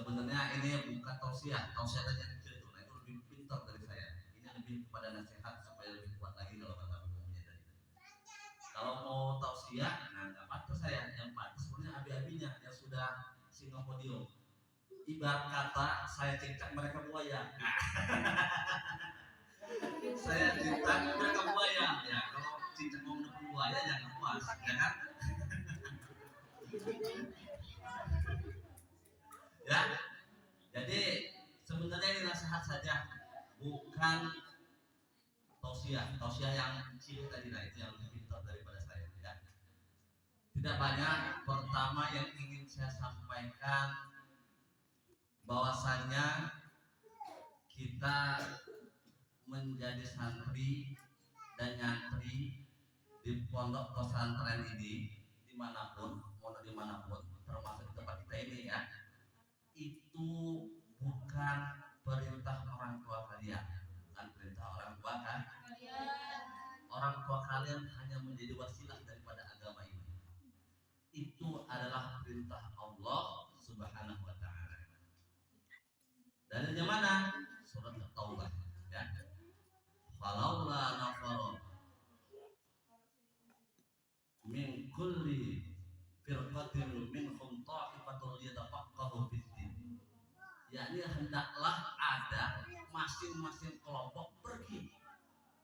Sebenarnya ini bukan tausiah tadi yang kecil itu, nah itu lebih pintar dari saya. Ini lebih kepada nasihat supaya lebih kuat lagi kalau kata umumnya tadi. Kalau mau tausiah, nah nggak pantas saya, yang pantas sebenarnya abi-abinya yang sudah singapodium. Ibarat kata saya cincang mereka buaya. Nah. Saya cincang mereka buaya. Ya kalau cincang mau menepung buaya jangan puas, ya kan? Ya, jadi sebenarnya ini nasihat saja, bukan tausiah yang kecil tadi, nah itu yang lebih pintar daripada saya. Ya. Tidak banyak. Pertama yang ingin saya sampaikan bahwasannya kita menjadi santri dan nyantri di pondok pesantren ini dimanapun, mau dimanapun, termasuk di tempat kita ini ya, itu bukan perintah orang tua kalian, bukan perintah orang tua kan? Orang tua kalian hanya menjadi wasilah daripada agama ini. Itu adalah perintah Allah Subhanahu wa taala. Dalilnya mana? Surat At-Taubah ya. Falaula nafara min kulli firqatin minhum ta'ifatul yatafaqahu fid din. Yakni hendaklah ada masing-masing kelompok pergi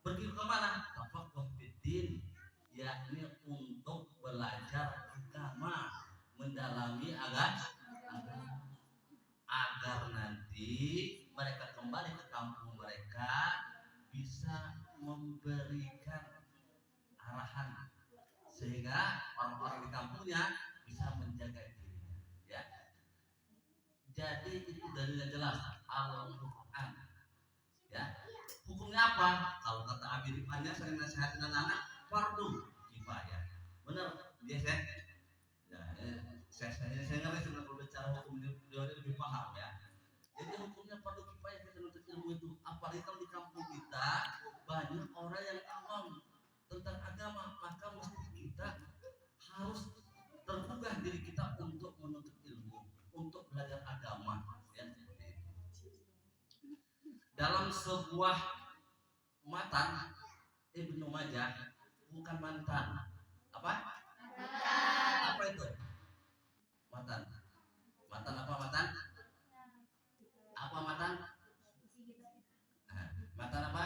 ke mana? Tafaqahu fid din, yakni untuk belajar agama, mendalami agama agar nanti mereka kembali ke kampung mereka bisa memberikan arahan sehingga orang-orang di kampungnya bisa menjaga dirinya ya. Jadi itu dalilnya jelas Al-Quran ya. Hukumnya apa? Kalau kata Abi Rifannya sering nasihatin anak-anak, fardu kifayah. Benar dia saya ya, saya ngerti sebenarnya kalau bicara hukum dia lebih paham ya. Jadi hukumnya fardu kifayah kita menuntut ilmu itu. Apalagi kalau di kampung kita banyak orang yang awam tentang agama, maka mesti kita harus tergugah diri kita untuk menuntut ilmu, untuk belajar agama ya, seperti itu. Dalam sebuah matan Ibnu Majah, bukan mantan. Apa? Apa itu? Matan. Matan apa matan? Apa matan? Matan apa?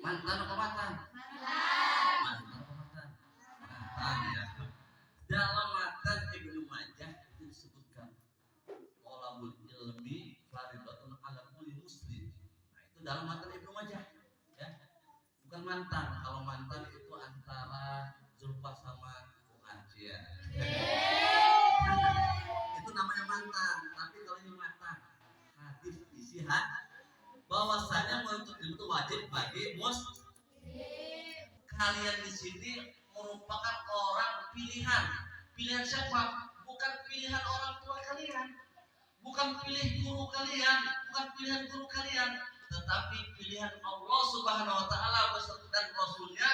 Mantan apa matan? Mantan apa matan? Matan ya. Dalam matan Ibnu Majah itu disebutkan thalabul ilmi fardhatun 'ala kulli muslim. Nah, itu dalam matan Ibnu Majah ya. Bukan mantan. Kalau mantan itu antara Zulfa sama Anci ya. Itu namanya mantan. Tapi kalau ini matan, hadis isi bahwasanya menuntut ilmu itu wajib bagi muslim. Kalian di sini merupakan orang pilihan. Pilihan siapa? Bukan pilihan orang tua kalian, bukan pilih guru kalian, bukan pilihan guru kalian, tetapi pilihan Allah Subhanahu wa taala dan Rasulnya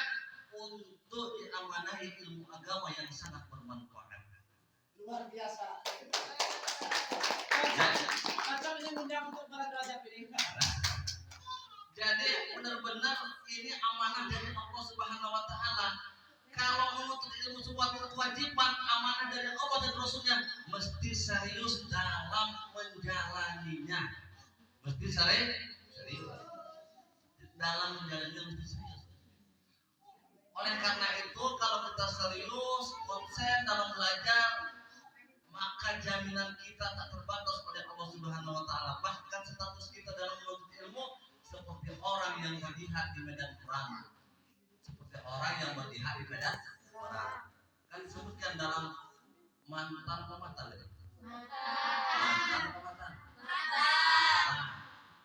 untuk diamanahi ilmu agama yang sangat bermanfaat. Luar biasa. Macam ini undang untuk para derajat pilih. Jadi benar-benar ini amanah dari Allah Subhanahu wa taala. Kalau menuntut ilmu sebuah kewajiban, amanah dari Allah dan Rasulnya, mesti serius dalam menjalaninya. Mesti serius dalam menjalaninya, mesti serius. Oleh karena itu, kalau kita serius, konsen dalam belajar, maka jaminan kita tak terbatas oleh Allah Subhanahu wa taala. Bahkan status kita dalam menuntut ilmu seperti orang yang berjihad di medan perang. Seperti orang yang berjihad di medan perang. Kan disebutkan dalam mantan pematan. Mantan pematan.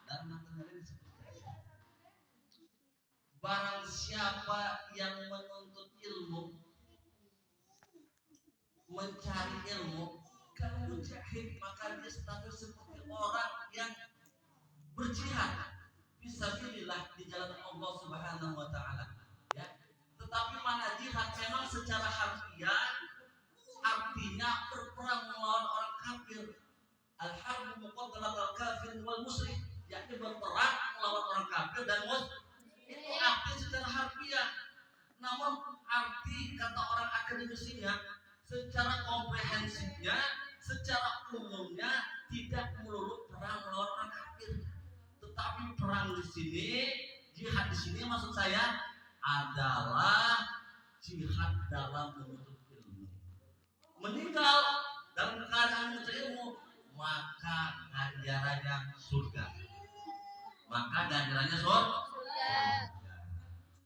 Dalam mantan hari disebutkan. Barang siapa yang menuntut ilmu, mencari ilmu, kalau mujahid, maka dia status seperti orang yang berjihad fisabilillah di jalan Allah Subhanahu wa taala ya. Tetapi mana jihad memang secara harfiah artinya berperang melawan orang kafir, Al-harbu muqaddamatul kafir wal musyrik, yakni berperang melawan orang kafir dan musyrik. Itu arti secara harfiah. Namun arti kata orang akademisinya secara komprehensifnya, secara umumnya tidak melulu perang melawan orang kafir. Tetapi perang di sini, jihad di sini maksud saya adalah jihad dalam menuntut ilmu. Meninggal dalam keadaan menuntut ilmu, maka ganjarannya surga. Maka ganjarannya surga.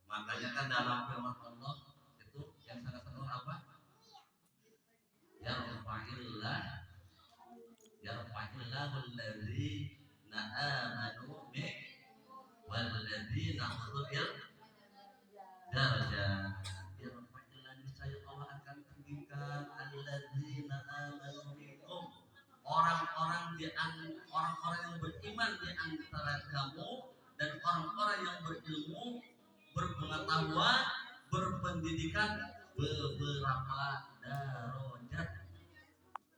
Makanya kan dalam firman Allah itu yang sangat terkenal apa? Yarfa'illah alladzina amanu walladzina utul darajat. Yarfa'illah, niscaya Allah akan tinggikan alladzina amanu minkum, orang-orang yang beriman di antara kamu dan orang-orang yang berilmu, berpengetahuan, berpendidikan, beberapa darajat,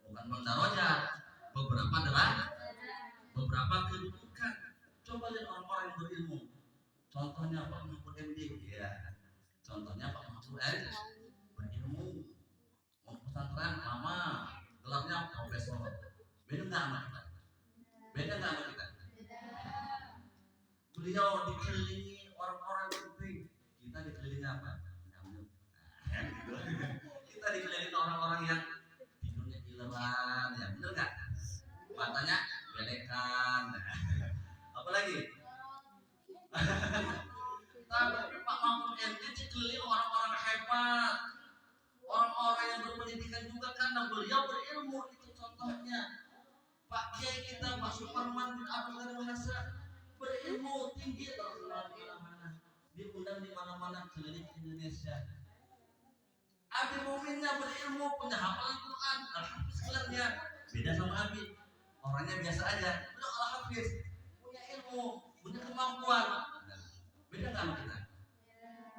bukan darajat, beberapa derajat, beberapa kedudukan. Coba lihat orang-orang yang berilmu. Contohnya Pak Mahfud MD, ya. Contohnya Pak Mahfud MD berilmu, mau pesantren lama, gelarnya profesor. Beda nggak sama kita? Beda nggak sama kita? Beliau dikelilingi orang-orang penting, kita dikelilingi apa? Gitu. Kita dikelilingi orang-orang yang tidurnya ileran, ya bener nggak? Matanya belekan, apalagi? Tapi Pak Mahfud MD dikelilingi orang-orang hebat, orang-orang yang berpendidikan juga karena beliau berilmu. Itu contohnya Pak Kiai kita, Pak Suparman bin Abdul Qadir Hasan, berilmu tinggi, terkenal di mana-mana, diundang di mana-mana keliling Indonesia. Abi Muminnya berilmu, punya hafalan Quran, alhamdulillahnya beda sama Abi, orangnya biasa aja, udah al-hafiz, punya ilmu, punya kemampuan. Beda nggak sama kita?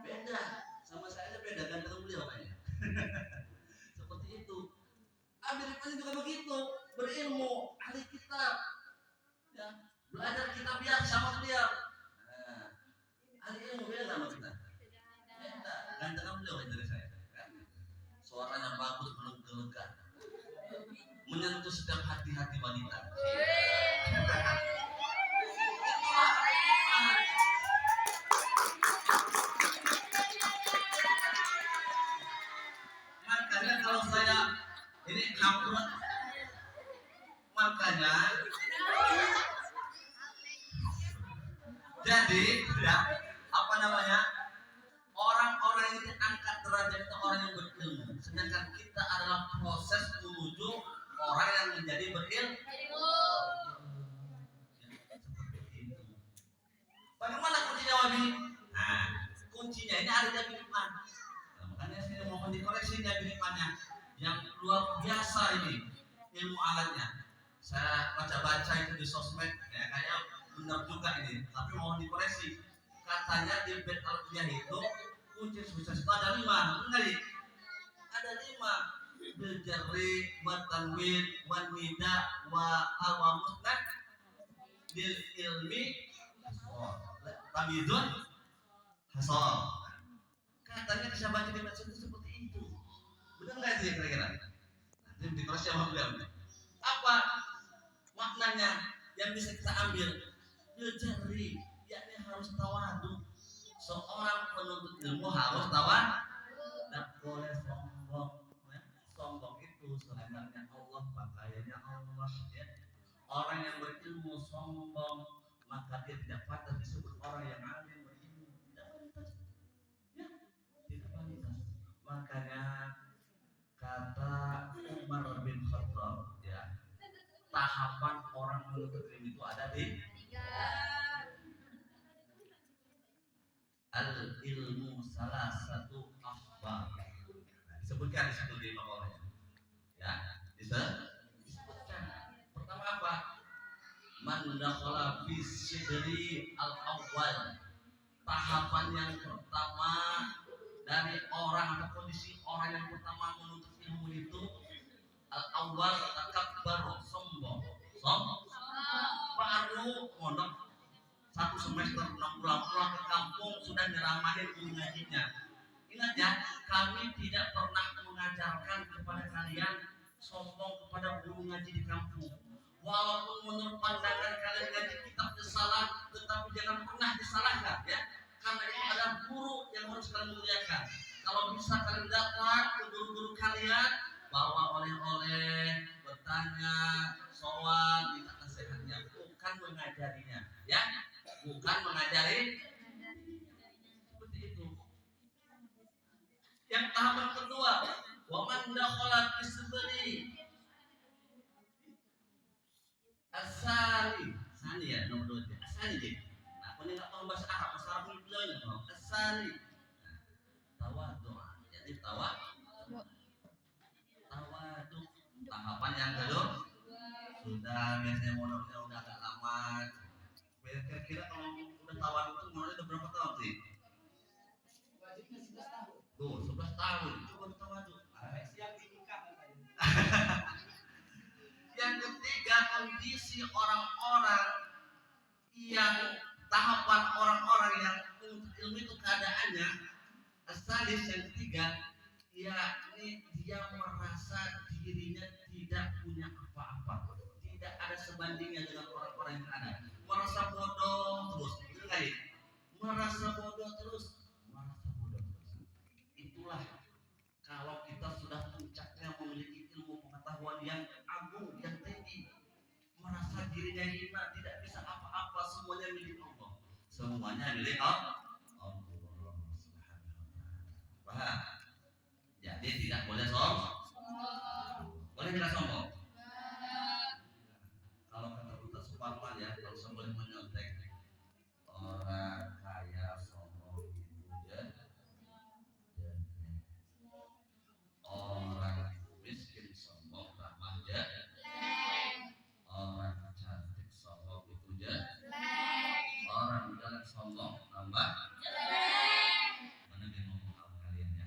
Beda, sama saya aja beda, ganteng beliau kayaknya. Seperti itu. Abi Rifani juga begitu, berilmu, ahli kitab, ya, belajar kitab sama beliau. Ahli ilmu, beda sama kita. Beda, ganteng beliau dari saya. Suaranya bagus, menggelegar, menyentuh setiap hati-hati wanita. Makanya kalau saya ini hampir, makanya jadi ya apa namanya, orang-orang yang diangkat derajat itu orang yang berilmu, sedangkan kita adalah proses menuju orang yang menjadi berilmu. Seperti itu. Bagaimana kuncinya Wabi? Nah, kuncinya ini ada di Firman. Nah, makanya saya mohon dikoreksi di Firmannya yang luar biasa ini ilmu alatnya. Saya baca-baca itu di sosmed, ya kayak benar juga ini, tapi mohon dikoreksi. Katanya di bed al-qiyah itu kunci sukses itu ada 5, benar ya? Ada 5. Berjari, watanwin, wanida, wa al-wamusnad, bil ilmi, tamizun, hasol. Katanya bisa baca di medsos itu seperti itu. Benar nggak itu ya kira-kira? Nanti dikoreksi sama beliau. Apa maknanya yang bisa kita ambil? Berjari, yakni harus tawadu. Seorang penuntut ilmu harus tawadu, tidak boleh sombong. Sombong itu sebenarnya Allah, pakaiannya Allah, ya. Orang yang berilmu sombong, maka dia tidak patut disebut orang yang alim berilmu. Tidak pantas, ya, tidak pantas. Makanya kata Umar bin Khattab, ya, tahapan orang menuntut ilmu itu ada di 3. Al-ilmu salah satu akhbar. Disebutkan di situ di makalahnya. Ya, disebutkan. Pertama apa? Man dakhala fi sidri al-awwal. Tahapan yang pertama dari orang atau kondisi orang yang pertama menuntut ilmu itu al-awwal takabbar, sombong. guru mondok 1 semester 6 bulan pulang ke kampung sudah nyeramahin guru ngajinya. Ingat ya, kami tidak pernah mengajarkan kepada kalian sombong kepada guru ngaji di kampung. Walaupun menurut pandangan kalian ngaji kitab salah, tetapi jangan pernah disalahkan ya. Karena itu adalah guru yang harus kalian muliakan. Kalau bisa kalian datang ke guru-guru kalian, bawa oleh-oleh, bertanya, soal, minta nasihatnya, bukan mengajarinya, ya, bukan mengajari seperti itu. Yang tahapan kedua, waman dakhala fisbali asali, asali ya nomor 2 asali deh. Nah, aku nggak tahu bahasa Arab, bahasa Arab itu bilangnya asali. Tawadu, jadi tawadu. Tahapan yang kedua sudah biasanya mondoknya udah agak lama. Kira-kira kalau udah tawadu itu mulai udah berapa tahun sih? Wajibnya 11 tahun. Tuh 11 tahun itu baru tawadu. Siap nikah katanya. Yang ketiga, kondisi orang-orang yang tahapan orang-orang yang ilmu itu keadaannya asalis yang ketiga, yakni dia merasa dirinya tidak punya apa-apa, tidak ada sebandingnya dengan orang-orang yang ada, merasa bodoh terus, betul nggak ya? Merasa bodoh terus. Itulah kalau kita sudah puncaknya memiliki ilmu pengetahuan yang agung, yang tinggi, merasa dirinya hina, tidak bisa apa-apa, semuanya milik Allah. Semuanya milik Allah. Paham? Jadi tidak boleh sombong. Boleh tidak sombong? Kalau kata Ustaz Suparman ya, kalau boleh menyontek orang kaya sombong itu orang miskin sombong ramah orang cantik sombong itu orang galak sombong nambah mana dia ngomong sama kalian ya.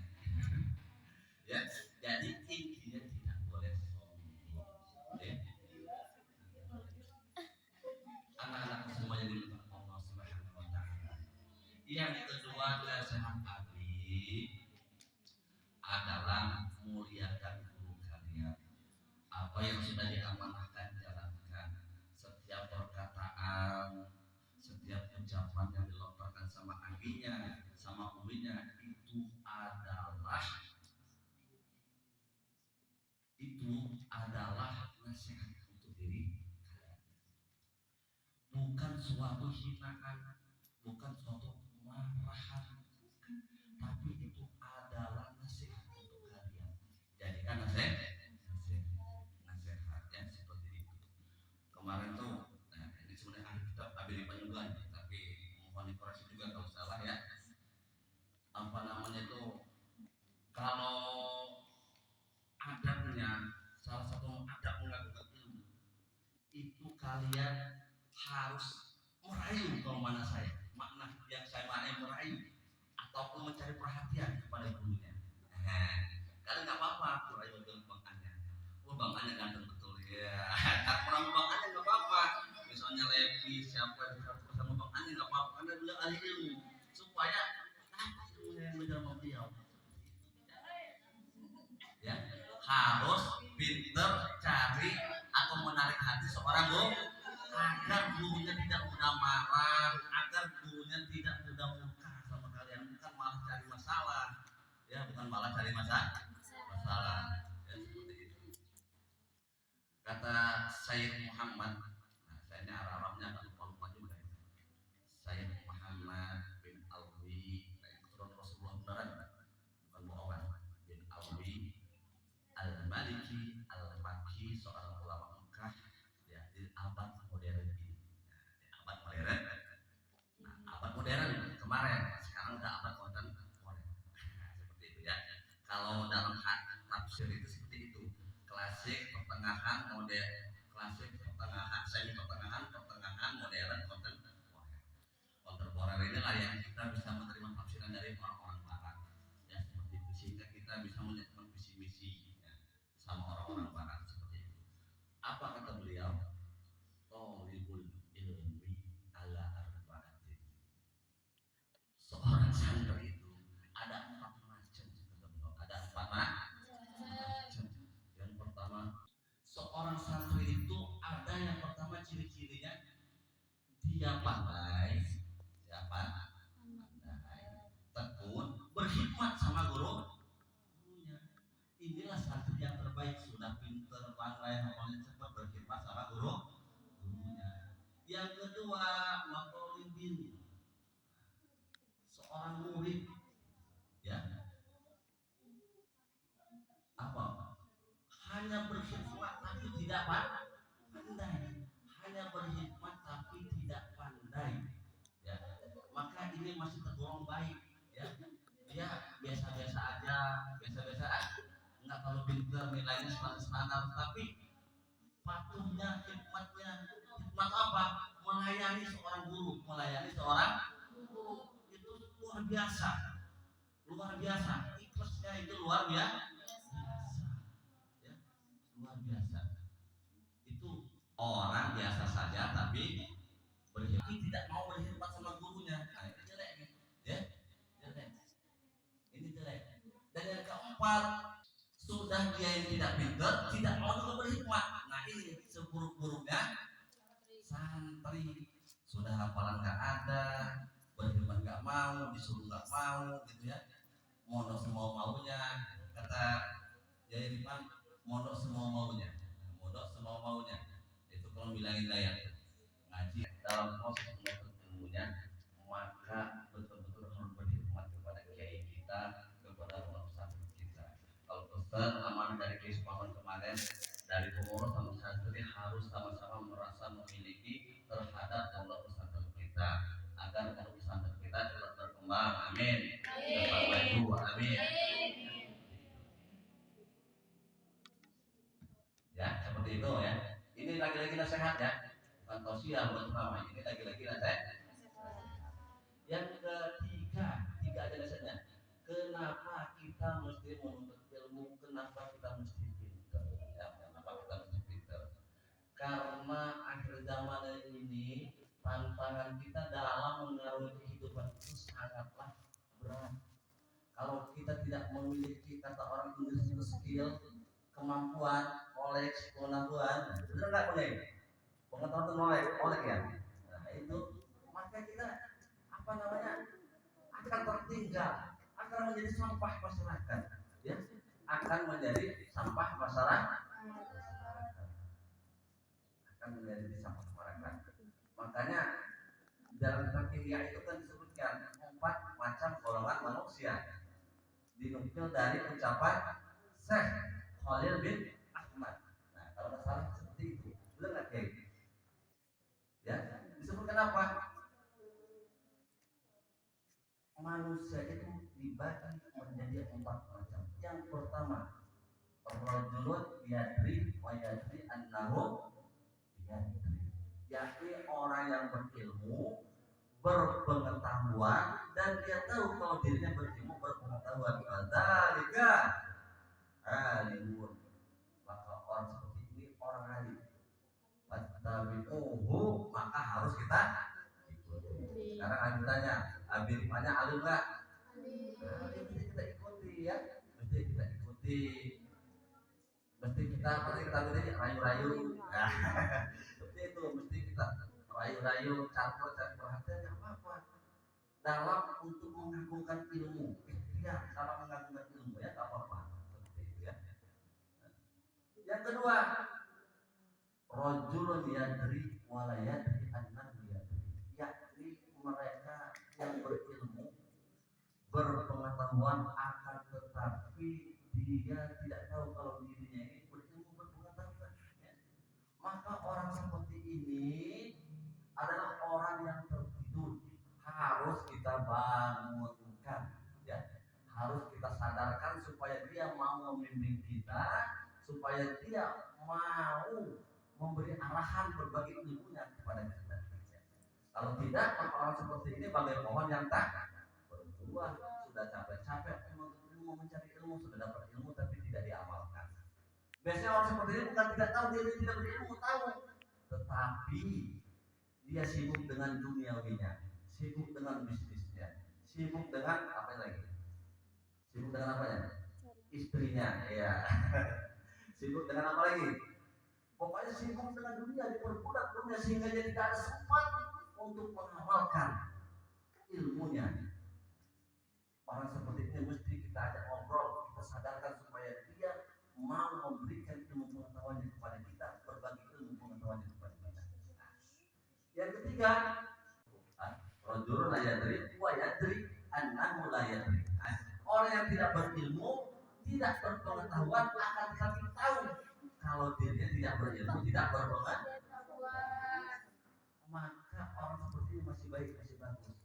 Ya, jadi intinya tidak boleh sombong ya. Anak-anak semuanya dimuliakan Allah Subhanahu wa taala. Yang kedua nasihat Abi adalah muliakan guru kalian. Apa yang sudah diamanahkan jalankan. Setiap perkataan, setiap ucapan yang dilontarkan sama abinya, sama uminya itu adalah nasihat untuk diri kalian. Bukan suatu hinaan, bukan suatu marahan, tapi itu adalah nasihat untuk kalian. Jadikan nasihat ya seperti itu. Kemarin tuh, nah ini sebenarnya ahli kitab Abi Panyugan, tapi mohon dikoreksi juga kalau salah ya. Apa namanya itu? Kalau adabnya, salah satu adab mengakukan ilmu itu kalian harus merayu kalau mana saya, makna yang saya maknai merayu ataupun mencari perhatian kepada gurunya. Kalian nggak apa-apa merayu dengan Bang Anya. Bang Anya ganteng betul ya. Orang Bang Anya nggak apa-apa. Misalnya Levi siapa yang sama Bang Anya nggak apa-apa karena beliau ahli ilmu supaya ilmunya yang belajar sama beliau. Ya, harus pinter cari atau menarik hati seorang guru agar gurunya tidak mudah marah, agar gurunya tidak mudah murka sama kalian, bukan malah cari masalah, ya bukan malah cari masalah, ya seperti itu. Kata Sayyid Muhammad, nah saya ini Arabnya nggak lupa juga ya. Sayyid Muhammad bin Alwi, keturunan Rasulullah beneran, bukan bohongan, bin Alwi Al-Maliki Al-Makki, seorang ulama Mekah ya, di abad modern ini. Di abad modern. Nah, abad modern kemarin, sekarang udah abad modern. Seperti itu ya. Kalau dalam tafsir itu seperti itu. Klasik, pertengahan, modern, klasik, pertengahan, semi pertengahan, modern, kontemporer inilah yang kita bisa menerima tafsiran dari orang-orang barat. Ya seperti itu sehingga kita bisa menyatukan visi-misi sama orang-orang barat seperti itu. Apa kata beliau? Tolibul ilmi pandai, siapa? Pandai, tekun, berkhidmat sama gurunya. Inilah santri yang terbaik, sudah pinter, pandai, hafalnya cepat, berkhidmat sama gurunya. Yang kedua, matolibin, seorang murid, ya, apa? Hanya berkhidmat tapi tidak pandai, hanya berkhidmat tapi tidak pandai, ya. Maka ini masih tergolong baik, ya. Dia biasa-biasa aja, biasa-biasa aja, nggak terlalu pintar, nilainya standar, tapi patuhnya, khidmat apa? Melayani seorang guru, melayani seorang guru itu luar biasa, ikhlasnya itu luar biasa, ya, luar biasa. Itu orang biasa saja tapi tidak mau berkhidmat sama gurunya. Nah, ini jelek nih, ya, jelek. Ini jelek. Dan yang keempat, sudah dia yang tidak pintar, tidak mau juga berkhidmat. Nah, ini seburuk-buruknya santri. Sudah hafalan nggak ada, berkhidmat nggak mau, disuruh nggak mau, gitu ya. Mondok semau maunya, kata Jaya Dipan, mondok semau maunya, mondok semau maunya. Itu kalau bilangin daya ngaji dalam proses menuntut ilmunya, maka betul-betul harus berkhidmat kepada kiai kita, kepada orang santri kita. Kalau pesan amanah dari keistimewaan kemarin, dari pengurus sama santri harus sama-sama merasa memiliki terhadap pondok pesantren kita, agar pondok pesantren kita tetap berkembang. Amin. Tetap maju. Amin. Ya, seperti itu ya. Ini lagi-lagi nasihat ya, bukan tausiah, bukan ceramah. Ini lagi-lagi nasihat. Yang ketiga, tiga aja nasihatnya. Kenapa kita mesti menuntut ilmu? Kenapa kita mesti pintar? Ya, kenapa kita mesti pintar? Karena akhir zaman ini tantangan kita dalam mengarungi kehidupan itu sangatlah berat. Kalau kita tidak memiliki, kata orang Inggris itu skill, kemampuan, knowledge, pengetahuan, benar nggak boleh? Pengetahuan itu knowledge ya. Nah itu, maka kita apa namanya akan tertinggal, akan menjadi sampah masyarakat, ya, akan menjadi sampah masyarakat, akan menjadi sampah masyarakat. Makanya dalam takiyah itu kan disebutkan 4 macam golongan manusia, dinukil dari ucapan Syekh Khalil bin Ahmad. Nah, kalau nggak salah seperti itu, benar nggak kayak? Ya, disebutkan apa? Manusia itu dibagi menjadi 4 macam. Yang pertama, rajulun yadri wa yadri annahu yadri, yakni orang yang berilmu, berpengetahuan, dan dia tahu kalau dirinya berilmu, berpengetahuan. Dzalika alimun, maka orang seperti ini orang alim. Fattabi'uhu, maka harus kita ikuti. Sekarang aku tanya, abirifanya alim nggak? Mesti kita ikuti ya, mesti kita ikuti. Mesti kita ikuti rayu-rayu. Nah, seperti itu, mesti kita rayu-rayu, campur cari perhatian, nggak apa-apa. Dalam untuk mengagungkan ilmu, ya, dalam mengagungkan ilmu ya, nggak apa-apa. Seperti itu ya. Yang kedua, rajulun yadri wa la yadri annahu yadri, yakni mereka yang berilmu, berpengetahuan, akan tetapi dia tidak tahu kalau dirinya ini berilmu, berpengetahuan, ya. Maka orang seperti ini adalah orang yang tertidur, harus kita bangunkan, ya, harus kita sadarkan supaya dia mau membimbing kita, supaya dia mau memberi arahan, berbagi ilmunya kepada kita. Kalau tidak, maka orang seperti ini bagai pohon yang tak berbuah, sudah capek-capek menuntut ilmu, mencari ilmu, sudah dapat ilmu tapi tidak diamalkan. Biasanya orang seperti ini bukan tidak tahu diri tidak berilmu, tahu, tetapi dia sibuk dengan duniawinya, sibuk dengan bisnisnya, sibuk dengan apa lagi? Sibuk dengan apa ya? Istrinya, ya. Sibuk dengan apa lagi? Pokoknya sibuk dengan dunia, diperbudak dunia, sehingga dia tidak ada sempat untuk mengamalkan ilmunya. Orang seperti ini mesti kita ajak ngobrol, kita sadarkan supaya dia mau memberikan ilmu pengetahuannya kepada kita, berbagi ilmu pengetahuannya kepada kita. Yang ketiga, rajulun la yadri wa yadri annahu la yadri. Orang yang tidak berilmu, tidak berpengetahuan akan tetapi tahu kalau dirinya tidak berilmu, tidak berpengetahuan. Maka orang seperti ini masih baik, masih bagus.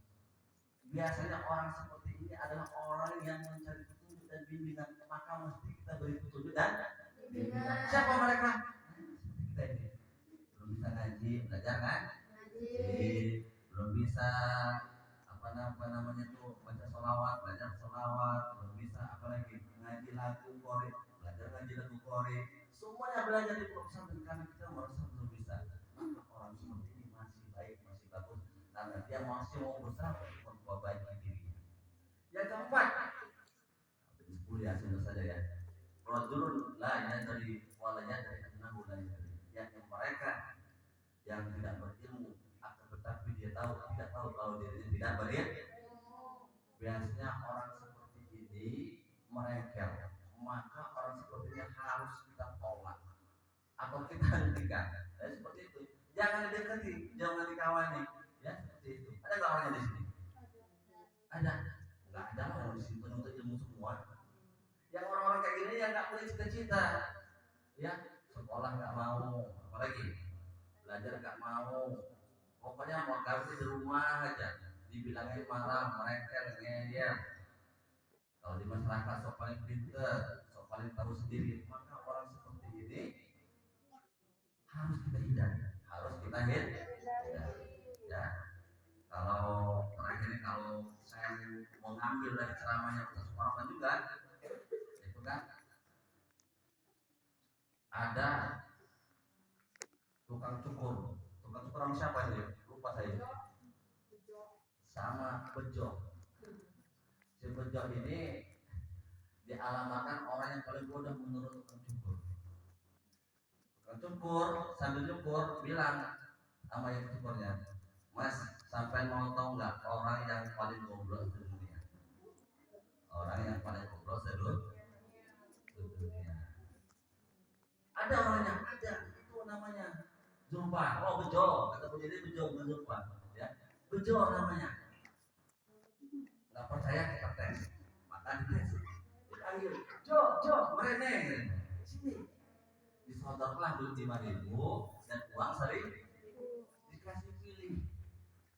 Biasanya orang seperti ini adalah orang yang mencari petunjuk dan bimbingan, maka mesti kita beri petunjuk dan bimbingan. Siapa mereka? Seperti kita ini, belum bisa ngaji, belajar kan? Ngaji. Belum bisa apa namanya tuh baca sholawat, belajar sholawat, belum bisa apalagi ngaji lagu Qori, belajar ngaji lagu Qori. Semuanya belajar di pesantren karena kita merasa belum bisa. Maka orang seperti ini masih baik, masih bagus karena dia masih mau berusaha untuk memperbaiki dirinya. Yang keempat, 10 ya sudah saja ya. Rajulun la yadri wa la yadri annahu la yadri. Yang mereka yang tidak berilmu akan tetapi dia tahu tidak tahu kalau dirinya tidak berilmu. Biasanya orang seperti ini merengkel, maka orang seperti ini harus kita tolak atau kita hentikan. Seperti itu. Jangan didekati, jangan dikawani. Ya seperti itu. Ada nggak orangnya di sini? Ada. Nggak ada orang di sini penuntut ilmu semua. Yang orang-orang kayak gini yang nggak punya cita-cita, ya sekolah nggak mau, apalagi belajar nggak mau, pokoknya mau gabung di rumah aja, dibilangin marah, merengkel, ngeyel. Kalau di masyarakat sok paling pinter, sok paling tahu sendiri, maka orang seperti ini harus kita hindari, harus kita hindari. Ya, kalau terakhir ini kalau saya mau ngambil dari ceramahnya Ustaz Muhammad juga, itu kan ada tukang cukur sama siapa ini? Lupa saya. Sama bejo. Si bejo ini dialamatkan orang yang paling bodoh menurut tukang cukur. Tukang cukur sambil cukur bilang sama yang cukurnya, Mas, sampai mau tahu nggak orang yang paling goblok sedunia? Orang yang paling goblok sedunia. Ada orangnya, ada. Itu namanya Zulfa. Oh bejo, kata jadi bejo bukan Zulfa. Ya, bejo namanya. Nggak percaya kita tes, maka dites. Dipanggil, Jo, merene. Sini. Disodorlah duit 5.000 dan uang 1.000. Dikasih pilih,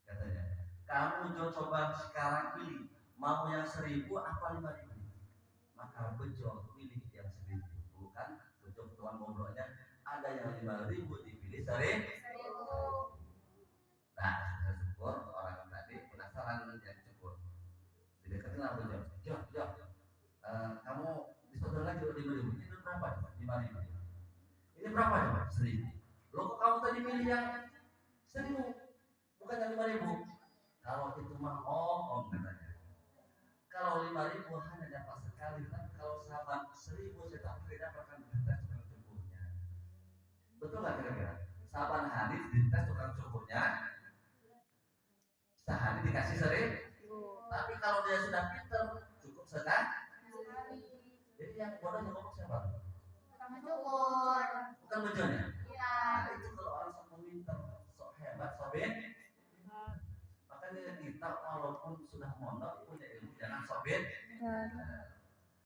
katanya. Kamu Jo coba sekarang pilih, mau yang 1.000 apa 5.000? Maka bejo pilih yang 1.000. Bukan bejo tuan ngobrolnya ada yang 5.000 dipilih 1.000. Nah, saya syukur orang tadi penasaran yang cukur. Didekatin lah bejo. Jo, kamu disodor lagi 5.000. Itu berapa? 5.000. Ini berapa coba? 1.000. Loh kok kamu tadi milih yang 1.000 bukan yang 5.000? Kalau itu mah om katanya. Kalau 5.000 hanya dapat sekali, tapi kalau sahabat 1.000 saya tak boleh dapatkan dites tukang cukurnya. Betul nggak kira-kira? Sahabat hari dites tukang cukurnya, sehari dikasih 1.000. Tapi kalau dia sudah pinter, cukup sekali. Jadi yang bodoh cukup siapa? Tukang cukur. Bukan bejonya? Iya. Nah, itu kalau orang sok pinter, sok hebat, sok makanya kita walaupun sudah mondok punya ilmu jangan sok